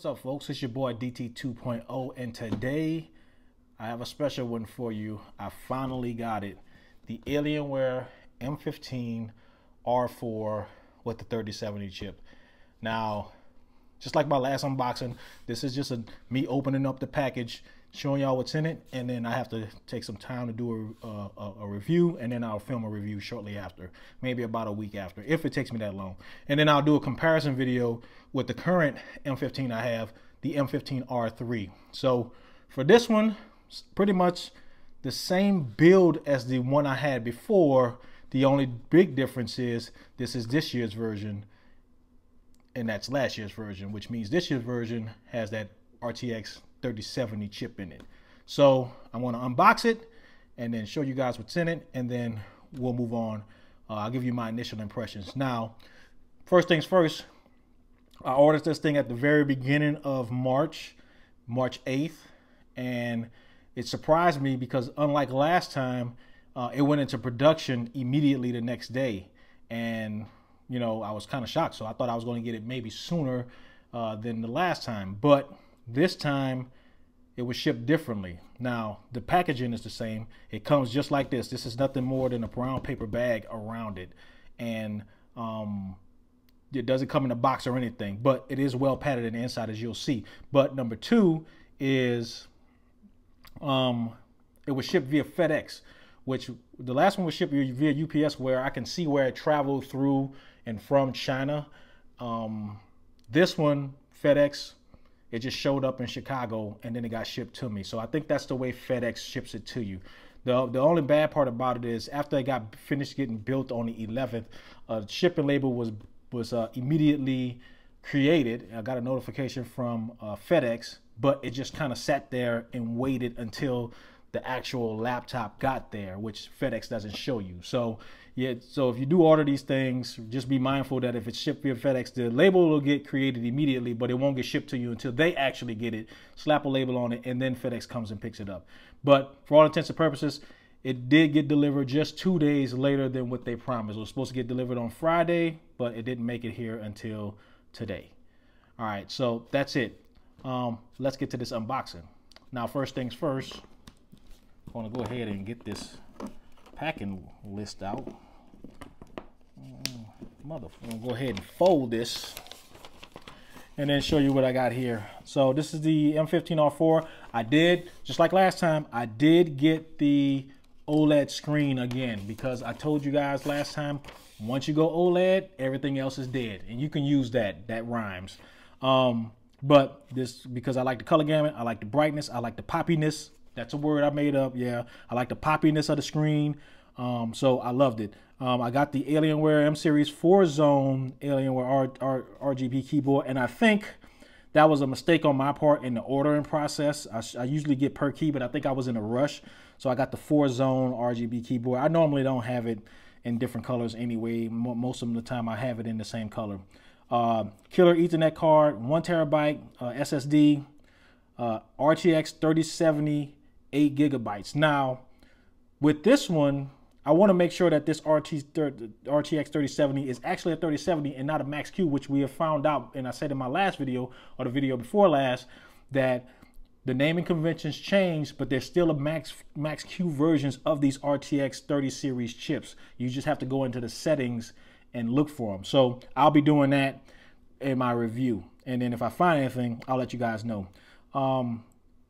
What's up, folks? It's your boy DT 2.0, and today I have a special one for you. I finally got it. The Alienware m15r4 with the 3070 chip. Now, just like my last unboxing, this is just me opening up the package, showing y'all what's in it, and then I have to take some time to do a review, and then I'll film a review shortly after, maybe about a week after, if it takes me that long. And then I'll do a comparison video with the current M15 I have, the M15R3. So for this one, pretty much the same build as the one I had before. The only big difference is this is this year's version, and that's last year's version, which means this year's version has that RTX 3070 chip in it. So I'm going to unbox it and then show you guys what's in it, and then we'll move on. I'll give you my initial impressions. Now, first things first, I ordered this thing at the very beginning of March 8th, and it surprised me because unlike last time, it went into production immediately the next day. And you know, I was kind of shocked. So I thought I was going to get it maybe sooner than the last time. But this time it was shipped differently. Now, the packaging is the same. It comes just like this. This is nothing more than a brown paper bag around it. And it doesn't come in a box or anything, but it is well padded in the inside, as you'll see. But number two is it was shipped via FedEx, which the last one was shipped via UPS, where I can see where it traveled through and from China. This one, FedEx, it just showed up in Chicago and then it got shipped to me. So I think that's the way FedEx ships it to you. The only bad part about it is after it got finished getting built on the 11th, shipping label was immediately created. I got a notification from FedEx, but it just kind of sat there and waited until the actual laptop got there, which FedEx doesn't show you. So yeah, so if you do order these things, just be mindful that if it's shipped via FedEx, the label will get created immediately, but it won't get shipped to you until they actually get it, slap a label on it, and then FedEx comes and picks it up. But for all intents and purposes, it did get delivered just 2 days later than what they promised. It was supposed to get delivered on Friday, but it didn't make it here until today. All right, so that's it. Let's get to this unboxing. Now, first things first, I want to go ahead and get this packing list out. Motherfucker, go ahead and fold this and then show you what I got here. So this is the M15R4. I did, just like last time, I did get the OLED screen again, because I told you guys last time, once you go OLED, everything else is dead, and you can use that. That rhymes. But this, because I like the color gamut, I like the brightness, I like the poppiness. That's a word I made up. Yeah, I like the poppiness of the screen. So I loved it. I got the Alienware M Series 4-zone Alienware RGB keyboard, and I think that was a mistake on my part in the ordering process. I usually get per key, but I think I was in a rush. So I got the 4-zone RGB keyboard. I normally don't have it in different colors anyway. Most of the time I have it in the same color. Killer Ethernet card, 1 terabyte SSD, RTX 3070, 8 gigabytes. Now, with this one, I want to make sure that this RTX 3070 is actually a 3070 and not a Max Q, which we have found out, and I said in my last video, or the video before last, that the naming conventions changed, but there's still a Max Q versions of these RTX 30 series chips. You just have to go into the settings and look for them. So I'll be doing that in my review. And then if I find anything, I'll let you guys know.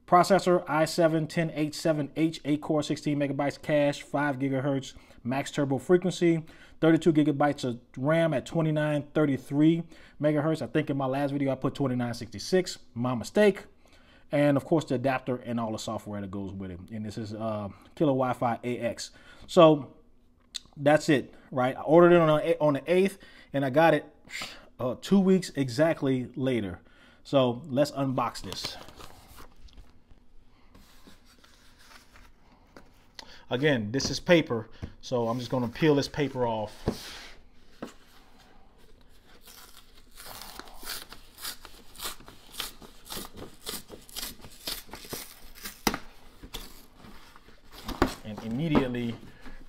Processor i7-10870H, 8-core, 16 megabytes cache, 5 gigahertz max turbo frequency, 32 gigabytes of RAM at 2933 megahertz. I think in my last video I put 2966, my mistake. And of course the adapter and all the software that goes with it. And this is Killer Wi-Fi AX. So that's it, right? I ordered it on the 8th, and I got it 2 weeks exactly later. So let's unbox this. Again, this is paper, so I'm just going to peel this paper off. And immediately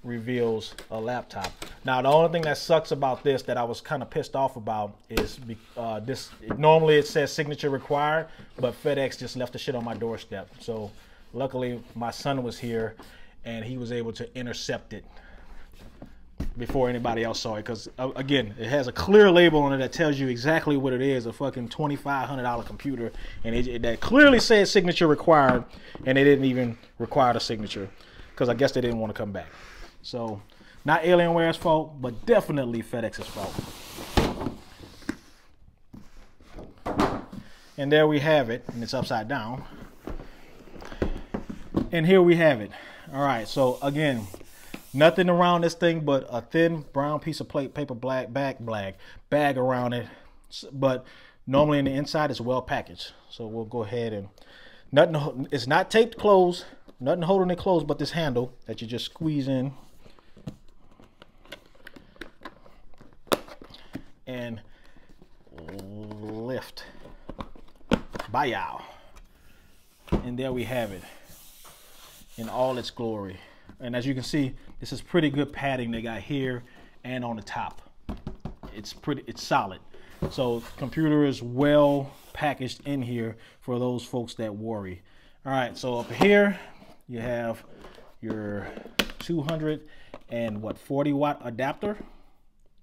reveals a laptop. Now, the only thing that sucks about this that I was kind of pissed off about is normally it says signature required, but FedEx just left the shit on my doorstep. So luckily my son was here and he was able to intercept it before anybody else saw it, because again, it has a clear label on it that tells you exactly what it is, a fucking $2,500 computer, and that clearly says signature required, and they didn't even require the signature because I guess they didn't want to come back. So not Alienware's fault, but definitely FedEx's fault. And there we have it, and it's upside down, and here we have it. All right, so again, nothing around this thing but a thin brown piece of paper bag around it. But normally in the inside it's well packaged. So we'll go ahead and it's not taped closed, nothing holding it closed but this handle that you just squeeze in and lift. Bye-yow. And there we have it in all its glory. And as you can see, this is pretty good padding they got here and on the top. It's solid. So computer is well packaged in here for those folks that worry. All right, so up here you have your 240 watt adapter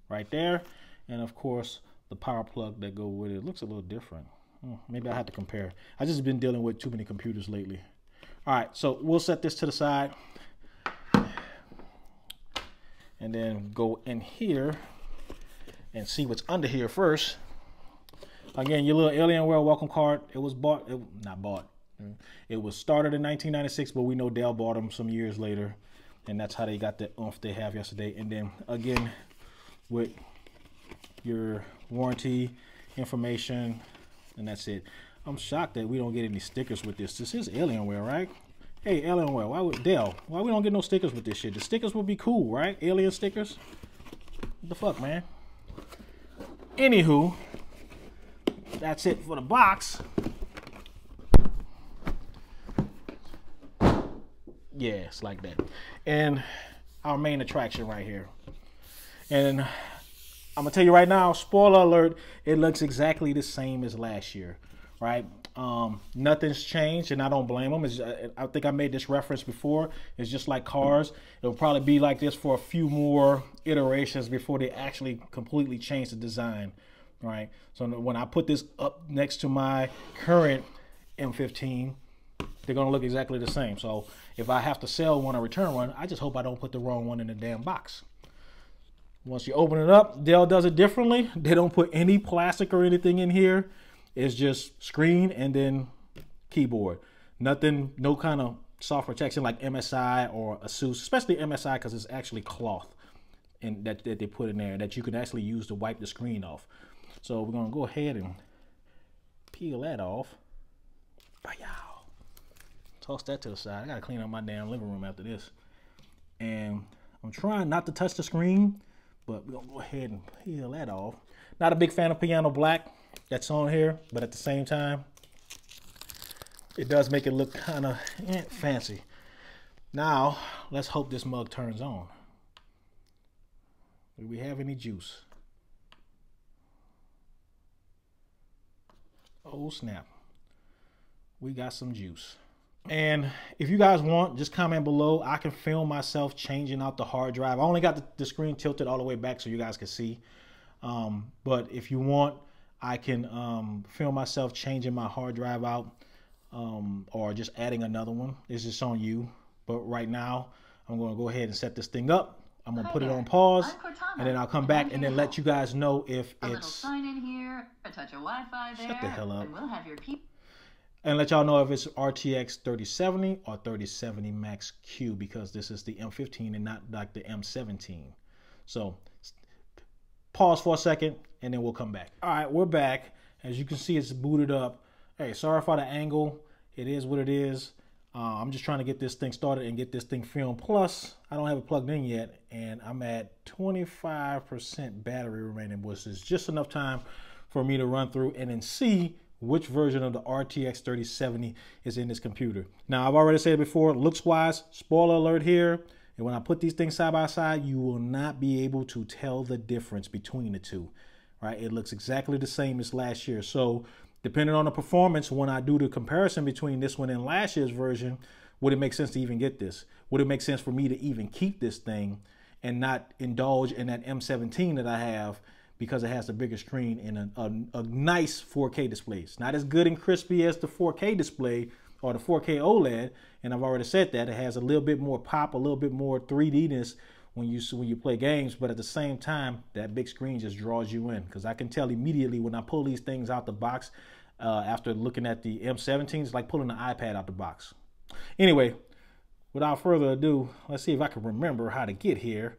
right there, and of course the power plug that go with it. It looks a little different. Maybe I have to compare. I just been dealing with too many computers lately. All right, so we'll set this to the side and then go in here and see what's under here first. Again, your little Alienware welcome card. It was it was started in 1996, but we know Dell bought them some years later, and that's how they got the oomph they have yesterday. And then again, with your warranty information, and that's it. I'm shocked that we don't get any stickers with this. This is Alienware, right? Hey, Alienware, why we don't get no stickers with this shit? The stickers would be cool, right? Alien stickers? What the fuck, man? Anywho, that's it for the box. Yeah, it's like that. And our main attraction right here. And I'm gonna tell you right now, spoiler alert, it looks exactly the same as last year, right? Nothing's changed, and I don't blame them. I think I made this reference before. It's just like cars. It'll probably be like this for a few more iterations before they actually completely change the design, right? So when I put this up next to my current M15, they're gonna look exactly the same. So if I have to sell one or return one, I just hope I don't put the wrong one in the damn box. Once you open it up, Dell does it differently. They don't put any plastic or anything in here. It's just screen and then keyboard. Nothing, no kind of soft protection like MSI or ASUS, especially MSI because it's actually cloth and that they put in there that you can actually use to wipe the screen off. So we're gonna go ahead and peel that off. Bye-yow. Toss that to the side. I gotta clean up my damn living room after this. And I'm trying not to touch the screen, but we're gonna go ahead and peel that off. Not a big fan of piano black that's on here, but at the same time, it does make it look kind of fancy. Now, let's hope this mug turns on. Do we have any juice? Oh snap. We got some juice. And if you guys want, just comment below. I can film myself changing out the hard drive. I only got the screen tilted all the way back so you guys can see. But if you want, I can film myself changing my hard drive out or just adding another one. It's just on you. But right now, I'm going to go ahead and set this thing up. I'm going to put it on pause, and then I'll come back and then let you guys know if it's... A little sign in here, a touch of Wi-Fi there. Shut the hell up. And we'll have your and let y'all know if it's RTX 3070 or 3070 Max Q, because this is the M15 and not like the M17. So pause for a second and then we'll come back. All right, we're back. As you can see, it's booted up. Hey, sorry for the angle. It is what it is. I'm just trying to get this thing started and get this thing filmed. Plus, I don't have it plugged in yet, and I'm at 25% battery remaining, which is just enough time for me to run through and then see which version of the RTX 3070 is in this computer. Now, I've already said it before, looks-wise, spoiler alert here, And when I put these things side by side, you will not be able to tell the difference between the two, right? It looks exactly the same as last year. So depending on the performance, when I do the comparison between this one and last year's version, would it make sense to even get this? Would it make sense for me to even keep this thing and not indulge in that M17 that I have because it has a bigger screen and a nice 4K display? It's not as good and crispy as the 4K display or the 4K OLED, and I've already said that. It has a little bit more pop, a little bit more 3D-ness when you play games, but at the same time, that big screen just draws you in, because I can tell immediately when I pull these things out the box after looking at the M17, it's like pulling an iPad out the box. Anyway, without further ado, let's see if I can remember how to get here.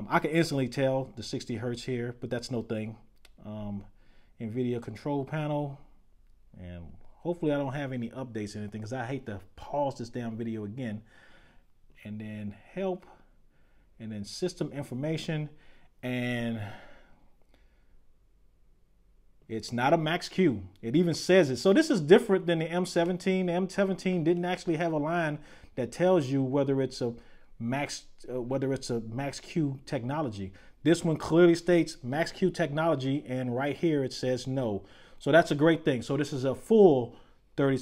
I can instantly tell the 60 hertz here, but that's no thing. NVIDIA control panel, and hopefully I don't have any updates or anything, because I hate to pause this damn video again. And then help, and then system information, and it's not a max Q. It even says it. So this is different than the M17. The M17 didn't actually have a line that tells you whether it's a max Q technology. This one clearly states max Q technology, and right here it says no. So that's a great thing. So this is a full a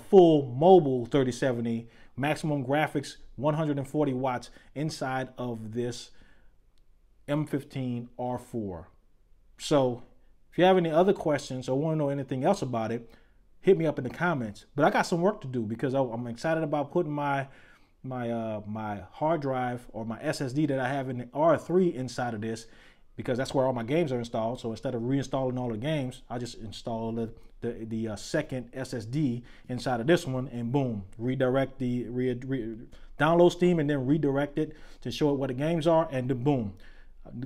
full mobile 3070, maximum graphics, 140 watts inside of this M15R4. So if you have any other questions or want to know anything else about it, hit me up in the comments. But I got some work to do, because I'm excited about putting my hard drive or my SSD that I have in the R3 inside of this, because that's where all my games are installed. So instead of reinstalling all the games, I just install the second SSD inside of this one, and boom, redirect download Steam and then redirect it to show it what the games are, and then boom,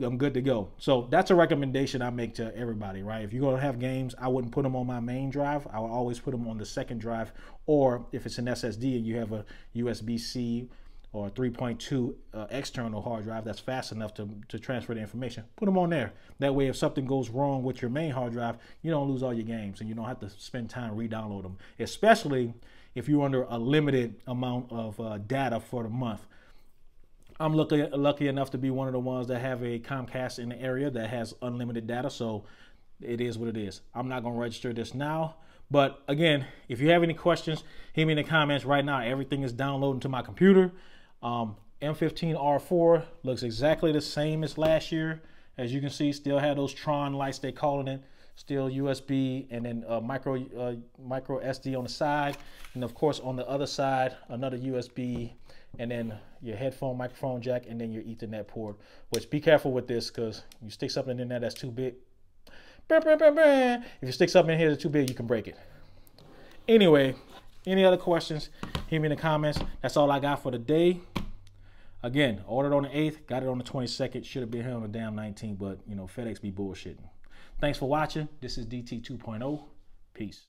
I'm good to go. So that's a recommendation I make to everybody, right? If you're going to have games, I wouldn't put them on my main drive. I will always put them on the second drive, or if it's an SSD and you have a USB-C or 3.2 external hard drive that's fast enough to transfer the information, put them on there. That way, if something goes wrong with your main hard drive, you don't lose all your games and you don't have to spend time re-download them, especially if you're under a limited amount of data for the month. I'm lucky enough to be one of the ones that have a Comcast in the area that has unlimited data, so it is what it is. I'm not going to register this now, but again, if you have any questions, hit me in the comments right now. Everything is downloading to my computer. M15R4 looks exactly the same as last year. As you can see, still have those Tron lights, they calling it. Still USB, and then micro SD on the side, and of course on the other side another USB, and then your headphone microphone jack, and then your Ethernet port. Which, be careful with this, because you stick something in there that's too big. If you stick something in here that's too big, you can break it. Anyway, any other questions, hit me in the comments. That's all I got for today. Again, ordered on the 8th, got it on the 22nd. Should have been here on the damn 19th, but you know, FedEx be bullshitting. Thanks for watching. This is DT 2.0. Peace.